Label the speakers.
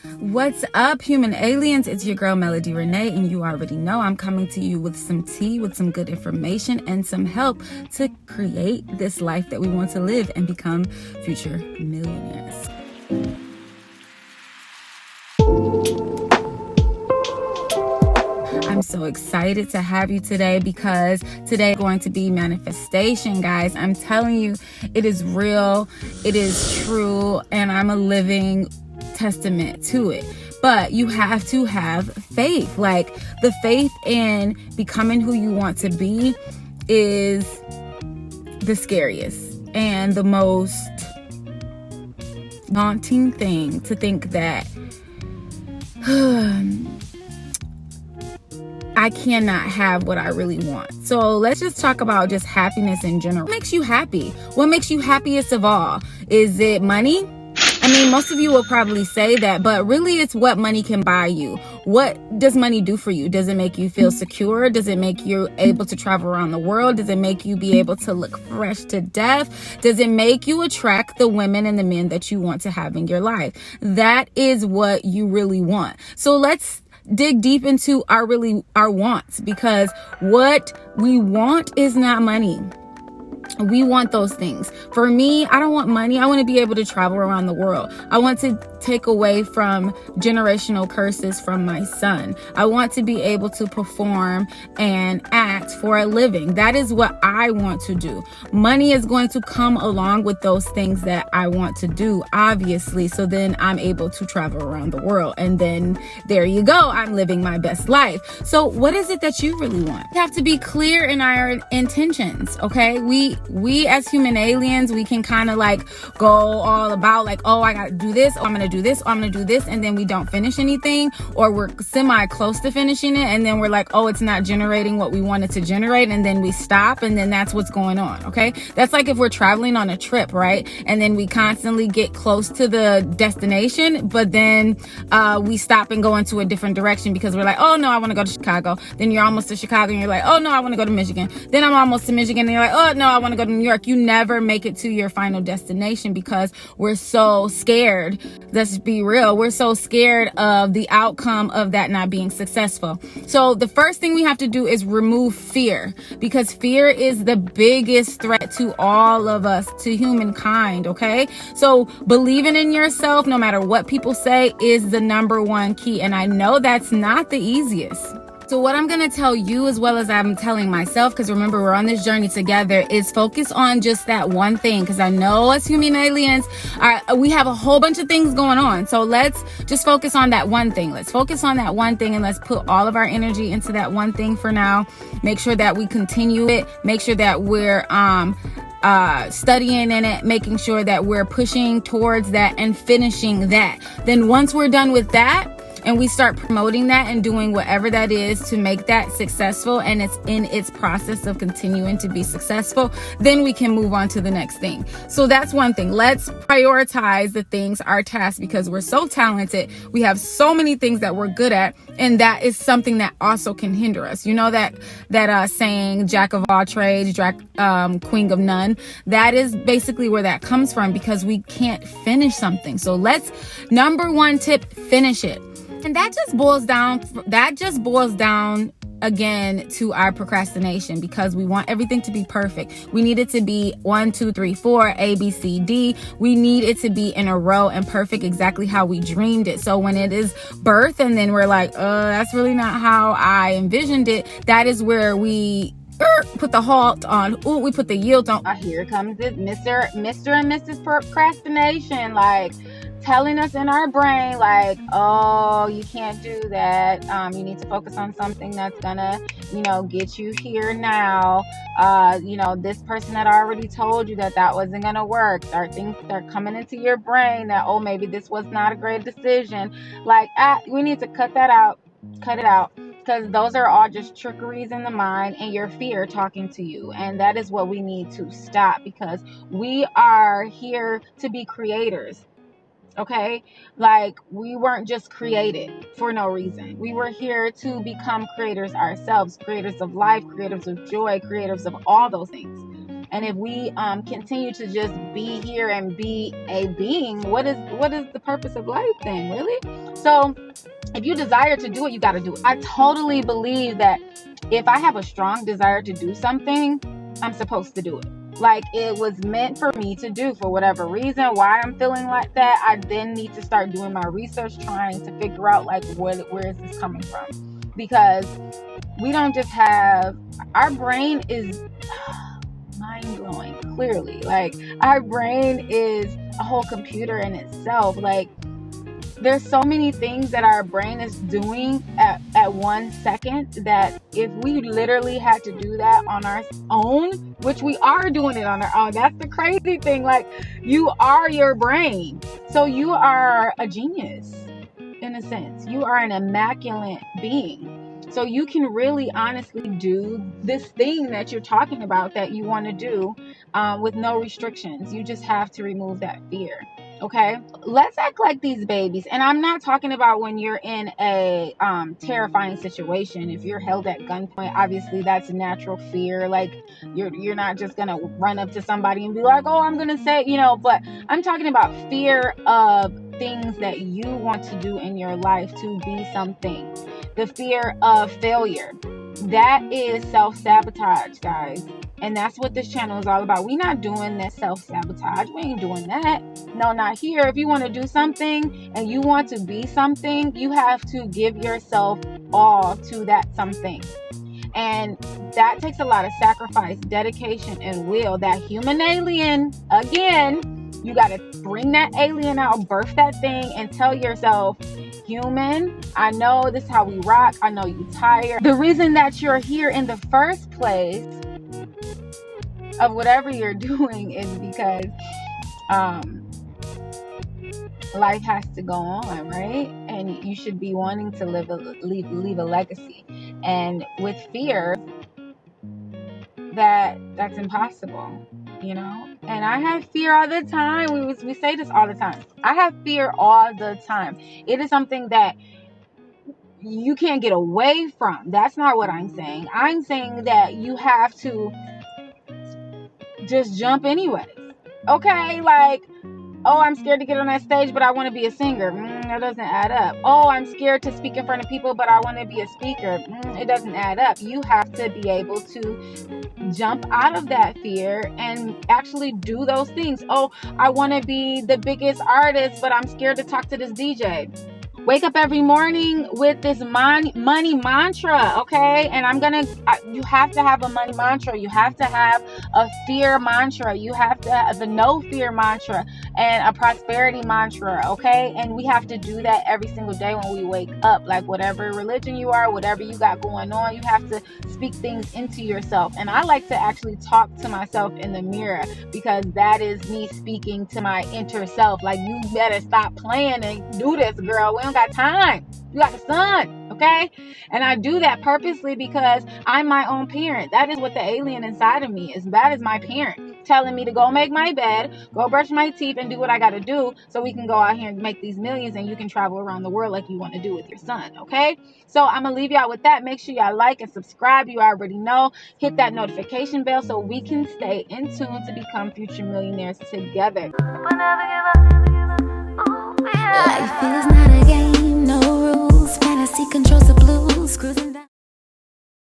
Speaker 1: What's up, human aliens? It's your girl Melody Renee, and you already know I'm coming to you with some tea, with some good information and some help to create this life that we want to live and become future millionaires. I'm so excited to have you today because today is going to be manifestation, guys. I'm telling you, it is real, it is true, and I'm a living testament to it. But you have to have faith. Like, the faith in becoming who you want to be is the scariest and the most daunting thing, to think that I cannot have what I really want. So let's just talk about just happiness in general. What makes you happy? What makes you happiest of all? Is it money? I mean, most of you will probably say that, but really it's what money can buy you. What does money do for you? Does it make you feel secure? Does it make you able to travel around the world? Does it make you be able to look fresh to death? Does it make you attract the women and the men that you want to have in your life? That is what you really want. So let's dig deep into our wants, because what we want is not money. We want those things. For me, I don't want money. I want to be able to travel around the world. I want to take away from generational curses from my son. I want to be able to perform and act for a living. That is what I want to do. Money is going to come along with those things that I want to do, obviously. So then I'm able to travel around the world. And then there you go. I'm living my best life. So what is it that you really want? We have to be clear in our intentions, okay? We as human aliens, we can kind of like go all about like, oh, I got to do this. Oh, I'm going to do this. Oh, I'm going to do this. And then we don't finish anything, or we're semi close to finishing it. And then we're like, oh, it's not generating what we wanted to generate. And then we stop. And then that's what's going on. Okay. That's like if we're traveling on a trip, right? And then we constantly get close to the destination, but then we stop and go into a different direction because we're like, oh no, I want to go to Chicago. Then you're almost to Chicago and you're like, oh no, I want to go to Michigan. Then I'm almost to Michigan and you're like, oh no, I want to go to New York. You never make it to your final destination because we're so scared. Let's be real. We're so scared of the outcome of that not being successful. So the first thing we have to do is remove fear, because fear is the biggest threat to all of us, to humankind. Okay. So believing in yourself, no matter what people say, is the number one key. And I know that's not the easiest. So what I'm going to tell you, as well as I'm telling myself, because remember, we're on this journey together, is focus on just that one thing. Because I know as human aliens, we have a whole bunch of things going on. So let's just focus on that one thing. Let's focus on that one thing and let's put all of our energy into that one thing for now. Make sure that we continue it. Make sure that we're studying in it, making sure that we're pushing towards that and finishing that. Then once we're done with that, and we start promoting that and doing whatever that is to make that successful, and it's in its process of continuing to be successful, then we can move on to the next thing. So that's one thing. Let's prioritize the things, our tasks, because we're so talented. We have so many things that we're good at, and that is something that also can hinder us. You know that saying, jack of all trades, queen of none. That is basically where that comes from, because we can't finish something. So number one tip, finish it. And that just boils down again to our procrastination, because we want everything to be perfect. We need it to be 1, 2, 3, 4, A, B, C, D. We need it to be in a row and perfect, exactly how we dreamed it. So when it is birth and then we're like, that's really not how I envisioned it, that is where we put the halt on. We put the yield on. Here comes this Mr. and Mrs. Procrastination, like telling us in our brain, like, oh, you can't do that. You need to focus on something that's gonna, get you here now. This person had already told you that wasn't gonna work. Things are coming into your brain that, oh, maybe this was not a great decision. Like, we need to cut it out, because those are all just trickeries in the mind and your fear talking to you. And that is what we need to stop, because we are here to be creators. Okay, like, we weren't just created for no reason. We were here to become creators ourselves, creators of life, creators of joy, creators of all those things. And if we continue to just be here and be a being, what is the purpose of life then, really? So if you desire to do it, you got to do it. I totally believe that if I have a strong desire to do something, I'm supposed to do it. Like, it was meant for me to do for whatever reason. Why I'm feeling like that, I then need to start doing my research, trying to figure out like where is this coming from, because we don't just have, our brain is mind-blowing, clearly. Like, our brain is a whole computer in itself. Like, there's so many things that our brain is doing at 1 second, that if we literally had to do that on our own, which we are doing it on our own, that's the crazy thing. Like, you are your brain. So you are a genius, in a sense. You are an immaculate being. So you can really honestly do this thing that you're talking about that you want to do with no restrictions. You just have to remove that fear. Okay, let's act like these babies. And I'm not talking about when you're in a terrifying situation. If you're held at gunpoint, obviously that's a natural fear. Like, you're not just gonna run up to somebody and be like, oh, I'm gonna say, but I'm talking about fear of things that you want to do in your life, to be something. The fear of failure. That is self-sabotage, guys. And that's what this channel is all about. We're not doing that self-sabotage. We ain't doing that. No, not here. If you want to do something and you want to be something, you have to give yourself all to that something. And that takes a lot of sacrifice, dedication, and will. That human alien, again, you got to bring that alien out, birth that thing, and tell yourself, human, I know this is how we rock. I know you're tired. The reason that you're here in the first place of whatever you're doing is because life has to go on, right? And you should be wanting to leave a legacy. And with fear, that's impossible, And I have fear all the time. We say this all the time. I have fear all the time. It is something that you can't get away from. That's not what I'm saying. I'm saying that you have to just jump anyway. Okay, like, oh, I'm scared to get on that stage, but I want to be a singer. That doesn't add up. Oh, I'm scared to speak in front of people, but I want to be a speaker. It doesn't add up. You have to be able to jump out of that fear and actually do those things. Oh, I want to be the biggest artist, but I'm scared to talk to this DJ. Wake up every morning with this money mantra, okay? And you have to have a money mantra. You have to have a fear mantra. You have to have the no fear mantra and a prosperity mantra, okay? And we have to do that every single day when we wake up. Like, whatever religion you are, whatever you got going on, you have to speak things into yourself. And I like to actually talk to myself in the mirror, because that is me speaking to my inner self. Like, you better stop playing and do this, girl. We don't got time. You got the sun, okay? And I do that purposely because I'm my own parent. That is what the alien inside of me is. That is my parent telling me to go make my bed, go brush my teeth, and do what I got to do so we can go out here and make these millions and you can travel around the world like you want to do with your son, okay? So I'm going to leave y'all with that. Make sure y'all like and subscribe. You already know. Hit that notification bell so we can stay in tune to become future millionaires together. Life is not a game, no rules. Fantasy controls the blues. Cruising